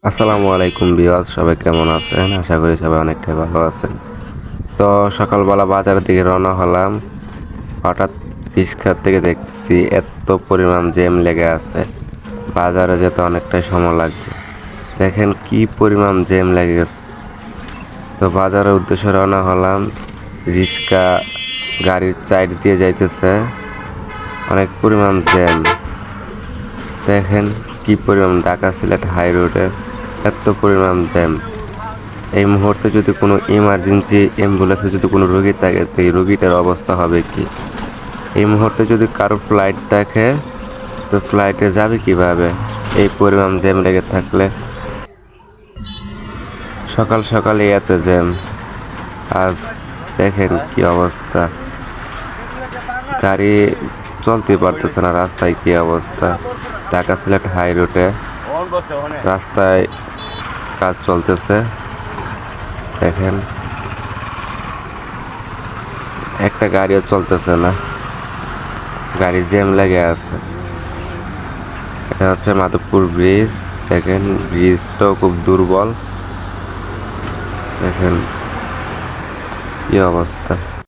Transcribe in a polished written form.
আসসালামু আলাইকুম ভিউয়ার্স, সবাই কেমন আছেন? আশা করি সবাই অনেকটাই ভালো আছেন। তো সকালবেলা বাজারের দিকে রওনা হলাম। হঠাৎ রিক্সা থেকে দেখতেছি এত পরিমাণ জ্যাম লেগে আছে, বাজারে যেতে অনেকটাই সময় লাগবে। দেখেন কি পরিমাণ জ্যাম লেগে গেছে। তো বাজারের উদ্দেশ্যে রওনা হলাম। রিক্সা গাড়ির সাইড দিয়ে যাইতেছে, অনেক পরিমাণ জ্যাম। দেখেন কি পরিমাণ ঢাকা সিলেট হাই রোডে এত পরিমাণ জ্যাম। এই মুহূর্তে যদি কোনো ইমার্জেন্সি অ্যাম্বুলেন্সে যদি কোনো রোগী থাকে, তো এই রোগীটার অবস্থা হবে কি? এই মুহূর্তে যদি কারো ফ্লাইট থাকে, তো ফ্লাইটে যাবে কিভাবে এই পরিমাণ জ্যাম লেগে থাকলে? সকাল সকালে এত জ্যাম। আজ দেখেন কি অবস্থা, গাড়ি চলতে পারতেছে না, রাস্তায় কি অবস্থা। ঢাকা সিলেট হাই রোডে রাস্তায় কাজ চলতেছে, দেখেন একটা গাড়িও চলতেছে না, গাড়ি জ্যাম লেগে আছে। এটা হচ্ছে মাধবপুর ব্রিজ। দেখেন ব্রিজটাও খুব দুর্বল, দেখেন কি অবস্থা।